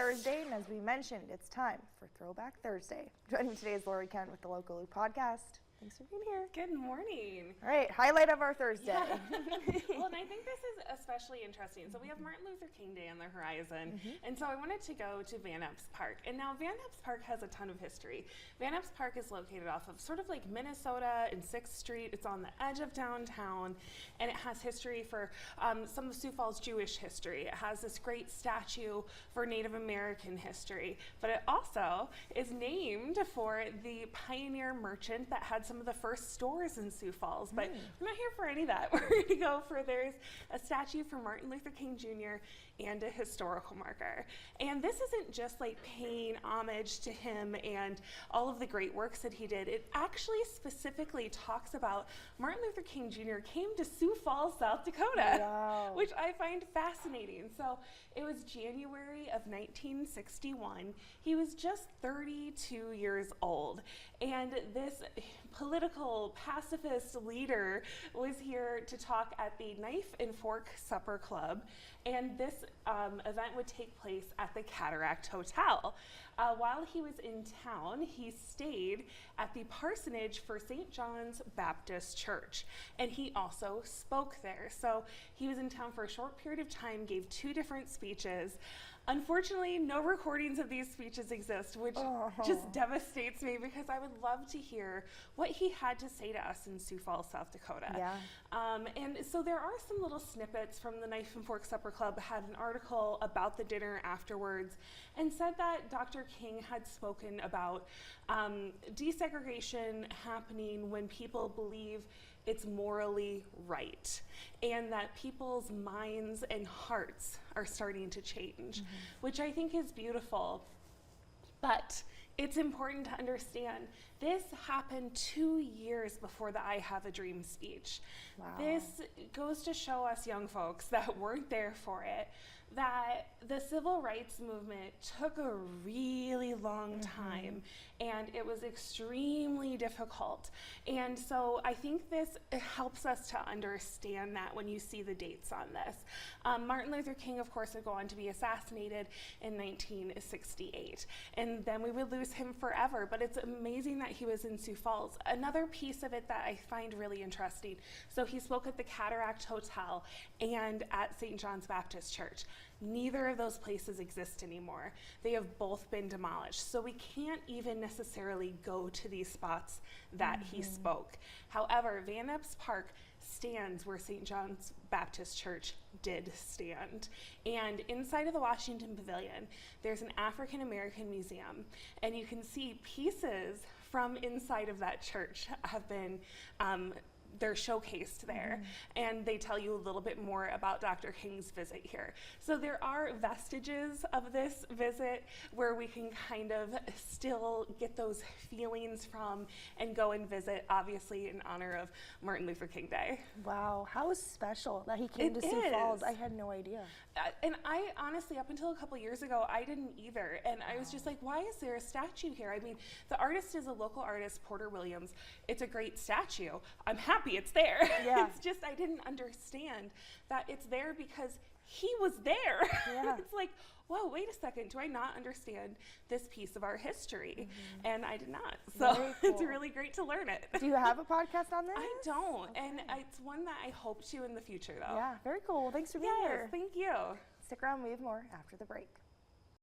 Thursday, and as we mentioned, it's time for Throwback Thursday. Joining me today is Lori Kent with the Local Loop podcast. Thanks for being here. Good morning. All right, highlight of our Thursday. Yeah. Well, and I think this is especially interesting. So we have Martin Luther King Day on the horizon, and so I wanted to go to Van Epps Park. And now Van Epps Park has a ton of history. Van Epps Park is located off of sort of like Minnesota and 6th Street. It's on the edge of downtown, and it has history for some of Sioux Falls Jewish history. It has this great statue for Native American history, but it also is named for the pioneer merchant that had some of the first stores in Sioux Falls, but we're not here for any of that. We're going to go for, there's a statue for Martin Luther King Jr. and a historical marker. And this isn't just like paying homage to him and all of the great works that he did. It actually specifically talks about Martin Luther King Jr. came to Sioux Falls, South Dakota, which I find fascinating. So it was January of 1961. He was just 32 years old. And this political pacifist leader was here to talk at the Knife and Fork Supper Club, and this event would take place at the Cataract Hotel. While he was in town, he stayed at the parsonage for St. John's Baptist Church, and he also spoke there. So he was in town for a short period of time, gave 2 different speeches. Unfortunately, no recordings of these speeches exist, which just devastates me, because I would love to hear what he had to say to us in Sioux Falls, South Dakota. Yeah. And so there are some little snippets from the Knife and Fork Supper Club, had an article about the dinner afterwards, and said that Dr. King had spoken about desegregation happening when people believe it's morally right, and that people's minds and hearts are starting to change, which I think is beautiful. But it's important to understand this happened 2 years before the I Have a Dream speech. Wow. This goes to show us young folks that weren't there for it that the civil rights movement took a really long time, and it was extremely difficult. And so I think this helps us to understand that when you see the dates on this. Martin Luther King, of course, would go on to be assassinated in 1968, and then we would lose him forever. But it's amazing that he was in Sioux Falls. Another piece of it that I find really interesting, so he spoke at the Cataract Hotel and at St. John's Baptist Church. Neither of those places exist anymore. They have both been demolished. So we can't even necessarily go to these spots that he spoke. However, Van Epps Park stands where St. John's Baptist Church did stand. And inside of the Washington Pavilion, there's an African American museum, and you can see pieces from inside of that church have been they're showcased there, and they tell you a little bit more about Dr. King's visit here. So there are vestiges of this visit where we can kind of still get those feelings from and go and visit, obviously in honor of Martin Luther King Day. Wow, how special that he came to Sioux Falls. I had no idea. And I honestly, up until a couple years ago, I didn't either. And I was just like, why is there a statue here? I mean, the artist is a local artist, Porter Williams. It's a great statue. I'm happy it's there. Yeah. It's just I didn't understand that it's there because he was there. Yeah. It's like, whoa, wait a second. Do I not understand this piece of our history? And I did not. So it's really great to learn it. Do you have a podcast on this? I don't. Okay. And it's one that I hope to in the future, though. Yeah, very cool. Well, thanks for being here. Thank you. Stick around. We have more after the break.